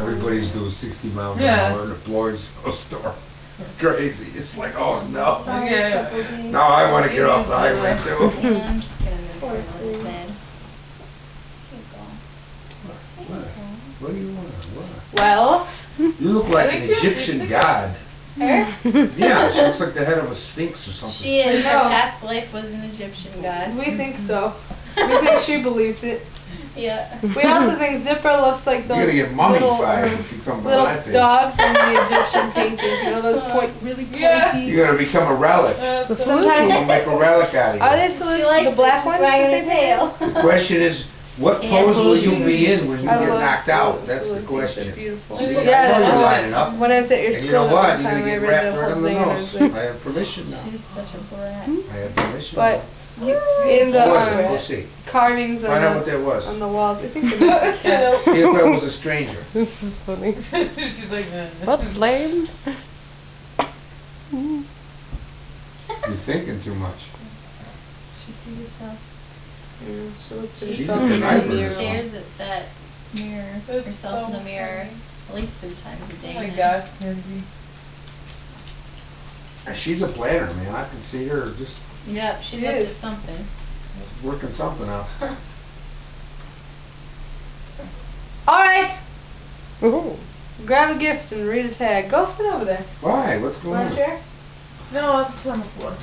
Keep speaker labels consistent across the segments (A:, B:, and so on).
A: Everybody's doing 60 miles an
B: Yeah.
A: hour in a Florida snowstorm. It's crazy. It's like, oh no.
B: Yeah.
A: No, I want to get off the highway
C: Yeah,
A: too.
C: I'm just gonna move her on his bed. Here you go.
A: What do you want? What?
D: Well,
A: You look like
B: I
A: an
B: think she was
A: Egyptian
B: 60.
A: god.
C: Her?
A: Yeah, she looks like the head of a sphinx or something.
C: She is. Her
D: No.
C: past life was an Egyptian god.
D: we think so. We think she believes it.
C: Yeah.
D: We also think Zipper looks like
A: You're
D: those
A: gonna get
D: little,
A: mummified if you come by
D: little
A: my face.
D: dogs in the Egyptian paintings. You know, those really pointy.
B: Yeah.
A: You're gonna become a relic.
D: Sometimes
A: We'll make a relic out of
D: are
A: you.
D: they
C: She
D: salute
C: likes
D: the black
C: it.
D: ones?
C: She's wagging
D: that
C: her
D: they
C: tail.
A: The question is, what
C: Yeah.
A: pose will you be in when you
D: I
A: get
D: love
A: knocked out?
D: salute-
A: That's the
D: salute
A: question.
D: things. They're beautiful.
A: See,
D: Yeah,
A: I know
D: that's
A: you're
D: what-
A: lining up.
D: When I was at your
A: And you
D: school
A: know
D: the
A: what?
D: first
A: You're
D: time,
A: gonna
D: I
A: get
D: read
A: wrapped
D: the
A: right
D: whole
A: on the
D: thing and I
A: nose.
D: was like,
A: I have permission now.
C: She's such a brat.
A: I have permission
D: but
A: now.
D: in the
A: What was it? We'll see.
D: carvings
A: Find out what
D: on
A: that was.
D: the walls, I think they're cats.
A: See if it was a stranger.
E: This is funny.
B: She's like,
E: What flames?
A: You're thinking too much.
C: She sees herself.
D: Yeah, she looks at
A: She's
D: herself
A: a
D: in the
A: conniver or
D: mirror.
A: something.
C: Stares at that mirror,
B: That's
C: herself in
B: so
C: the mirror,
B: funny.
C: at least 3 times a day.
B: Oh my
C: now.
B: gosh, Kenzie.
A: She's a planner, man. I can see her just
C: Yep, she
D: She
C: looked
D: is.
C: at something.
A: working something out.
D: Alright,
E: Ooh.
D: grab a gift and read a tag. Go sit over there.
A: Why? What's going
D: Want a
A: on?
D: chair?
B: No, it's on the floor.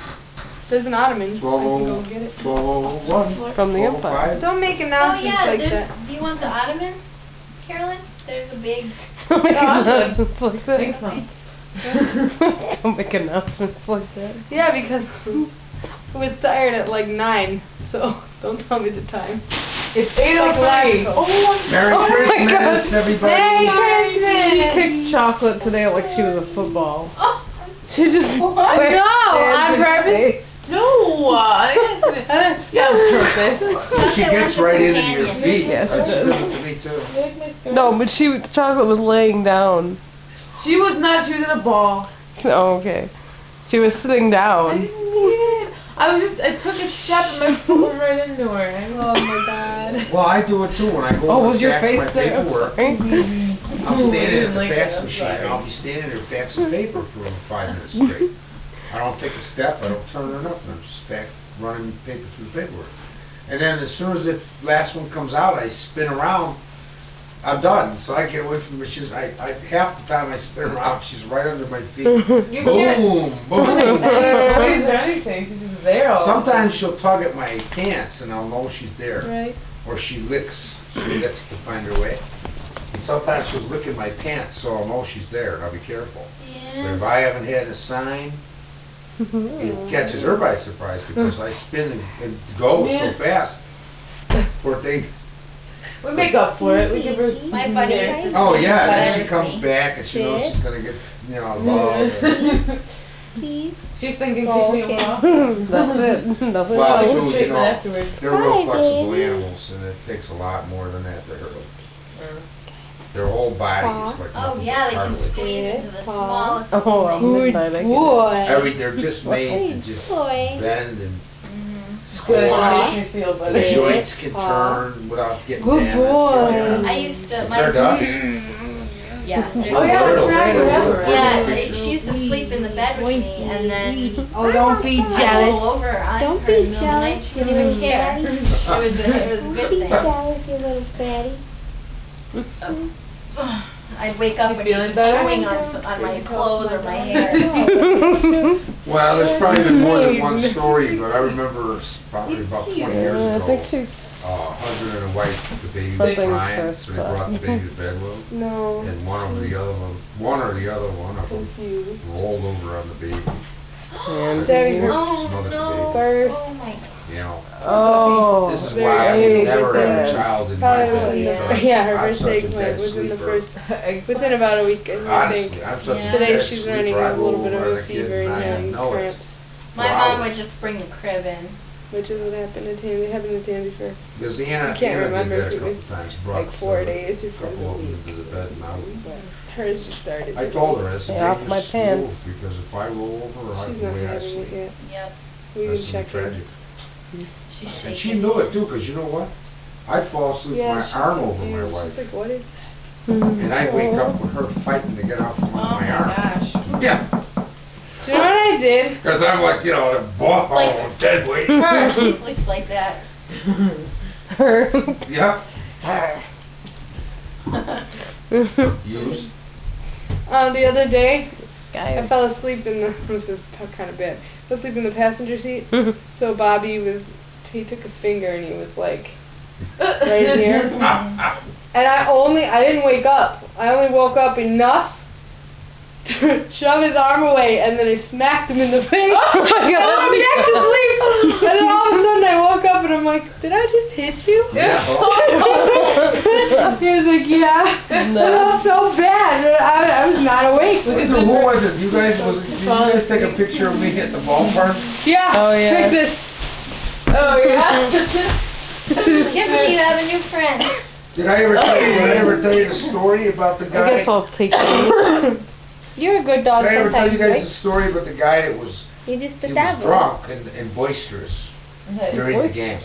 D: There's an ottoman. I can
A: 12:01.
D: go get it.
A: 12:01.
E: From the
A: 12:05.
E: Empire.
D: Don't make
C: Oh
D: announcements
C: yeah,
D: like
C: there's,
D: that.
C: do you want the ottoman, Carolyn? There's a big...
E: Don't make
B: I'm good.
E: announcements like that.
B: Thanks, Mom.
E: Don't make announcements like that.
D: Yeah, because I was tired at like 9, so don't tell me the time.
B: It's
D: Like
B: 8:03.
D: last-
A: Merry
E: Oh my
A: Christmas,
E: gosh.
A: everybody.
D: Merry
E: She
D: Christmas!
E: kicked chocolate today like she was a football.
C: Oh,
E: She just
D: What?
E: whacked
D: No,
E: Dan's
D: on
E: in the
D: purpose?
E: face.
B: No, I didn't. Yeah, on purpose.
A: She gets right into your
C: companion.
A: feet.
E: Yes, she
A: That's
E: does.
A: good to me too.
E: No, but the chocolate was laying down.
B: She was not. She was in a ball.
E: Oh, okay. She was sitting
B: I
E: down.
B: didn't need it. I took a step and my foot went right into her.
D: Oh my god.
A: Well, I do it too when I go
E: Oh,
A: to
E: was your
A: fax
E: face
A: my
E: there? I'm
A: paperwork.
E: sorry.
A: I'm standing at the
B: Like
A: fax
B: that, I'm
A: machine.
B: sorry.
A: I'll be standing there faxing paper for 5 minutes straight. I don't take a step. I don't turn or nothing. I'm just running paper through the paperwork. And then as soon as the last one comes out, I spin around. I'm done. So I get away from her. Half the time I spin around, she's right under my feet.
B: You can't.
A: Boom, boom.
B: Nobody's done anything. She's just there all the
A: Sometimes
B: time.
A: she'll tug at my pants and I'll know she's there.
D: Right.
A: Or she licks to find her way. And sometimes she'll lick in my pants so I'll know she's there and I'll be careful. But if
C: yeah.
A: I haven't had a sign, it catches her by surprise because I spin and go
B: Yeah.
A: so fast. Poor thing.
B: We make up for it. We give her.
C: My buddy
B: Yeah.
C: used to
A: Oh
C: say
A: yeah,
C: about
A: then she comes
C: everything.
A: back and she knows she's gonna get, love. and-
B: She's thinking
D: Oh,
B: keep me
D: okay.
B: off.
E: That's it. Nothing
A: Well,
E: else.
A: too,
B: Treatment afterwards.
A: they're real flexible animals and it takes a lot more than that to hurt them. Their whole body is like
C: Oh
A: nothing
C: yeah,
A: but
C: they can
A: cartilage.
C: squeeze into the
D: Paw.
C: smallest
E: Oh, I'm
C: thing.
E: excited. I get it.
A: They're just made to just bend and
C: Mhm.
B: It's good. It
A: squash.
B: makes me feel
A: The
B: better.
A: joints can
D: Paw.
A: turn without getting
D: Good
A: damaged.
D: boy.
A: Yeah.
C: I used to,
A: They're dust.
C: yeah.
B: Oh yeah,
A: Little,
B: that's right.
A: little,
B: Remember.
A: little.
C: Yeah, she used to sleep in the bed with me, and then
D: Oh, don't be
C: I'd
D: jealous.
C: roll over on
F: Don't
C: her in
F: be
C: the middle of the night.
F: jealous,
C: She didn't even
F: you
C: care.
F: little
C: It was a good
F: Be
C: thing.
F: jealous, you little fatty.
C: I'd wake up
B: You
C: and she'd
B: feeling
C: be
B: better?
C: chewing on my clothes or my hair.
A: Well, there's probably been more than one story, but I remember probably about 20 years
E: Yeah, I
A: ago,
E: think she's
A: husband and a wife, the baby was
E: Something
A: crying,
E: first
A: so they brought the baby to bed with them.
D: No.
A: And one or the other one of them
D: Confused.
A: rolled over on the baby.
E: and
D: Debbie, her
C: Oh
A: Smothered the
C: no!
D: First.
C: Oh my!
A: You know,
E: Oh,
A: this is
D: very
A: why I
D: big
A: would never have a
D: difference.
A: child in my
D: Probably
A: bed.
D: within
C: Yeah.
A: because
D: yeah, her
A: I'm
D: first
A: such a
D: egg
A: dead
D: within the
A: sleeper.
D: first, within about a week, I think.
A: Honestly, I'm such a
D: Today
A: dead
D: she's
A: sleeper,
D: running
A: I
D: a little
A: roll
D: bit of
A: over
D: a
A: on the kid
D: fever and
A: I
D: having
A: know it.
D: cramps,
C: My
A: For
C: mom
A: hours.
C: would just bring the crib in.
D: which is what happened to Tammy. It happened to Tammy for
A: Because the Anna,
D: I can't
A: Anna
D: remember
A: did that
D: if
A: a
D: it
A: couple
D: was
A: times. Brought
D: like 4
A: the
D: days or if it was
A: couple
D: a
A: of them
D: week.
A: into the bed now.
D: But hers just started.
A: I told her, I said,
E: Stay off
A: "Baby,
E: my
A: just
E: pants."
A: move, because if I roll over, I
D: She's
A: the
D: not
A: way I
D: having it
A: sleep.
D: yet.
C: Yep.
D: We
A: That's
D: can check
A: tragic.
D: it.
C: She's
A: And she
C: shaking.
A: knew it too, because you know what? I'd fall asleep with my
D: she's
A: arm over my
D: confused.
A: wife.
D: She's like, what is
A: and I wake up with her fighting to get out from
C: Oh
A: under my
C: my
A: arm.
C: gosh.
A: Yeah,
D: Do you know what I did?
A: because I'm like, you know, the ball,
C: Like-
A: dead weight.
C: Her, she sleeps like that.
E: Her.
A: Yeah, use.
D: The other day,
E: Guy.
D: I fell asleep in the. This is kind of bad. Fell asleep in the passenger seat. So Bobby was. He took his finger and he was like right here. And I didn't wake up. I only woke up enough to shove his arm away, and then I smacked him in the face.
E: Oh my
D: And I went back to sleep. And then all of a sudden I woke up and I'm like, did I just hit you?
A: Yeah.
D: He was like, yeah. It felt so bad. I was not awake.
A: Who was it? You guys did you guys take a picture of me at the ballpark?
D: Yeah.
E: Oh, yeah.
D: Like this.
B: Oh yeah.
C: Tiffany, you have a new friend.
A: Did I ever tell you the story about the guy?
E: I guess I'll take it.
D: You're a good dog
A: Did I ever tell you
D: sometimes,
A: guys
D: right?
A: the story about the guy that was
F: You just
A: he
F: put
A: was
F: that
A: drunk and boisterous during the game?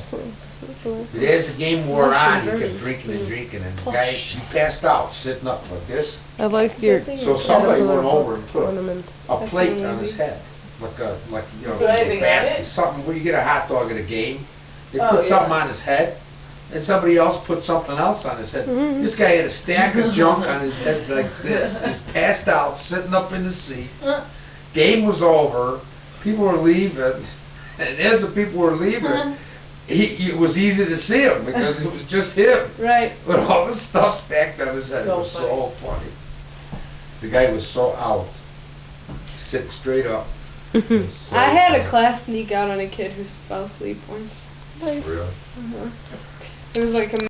A: But as the game wore on, he kept drinking and drinking, and the guy he passed out sitting up like this.
E: I like your.
A: So somebody went over and put
E: ornament.
A: a plate on his head, like you know,
B: Put anything
A: a
B: on
A: basket,
B: it?
A: something where you get a hot dog at a game. They
B: Oh,
A: put
B: yeah.
A: something on his head, and somebody else put something else on his head. This guy had a stack of junk on his head like this. He's passed out, sitting up in the seat. Game was over. People were leaving, and as the people were leaving, it was easy to see him because it was just him.
D: Right.
A: But all the stuff stacked on his head. It
B: So
A: was so funny. The guy was so out, sitting straight up. So
D: I had a
A: funny.
D: class sneak out on a kid who fell asleep once.
A: Really?
D: It was like a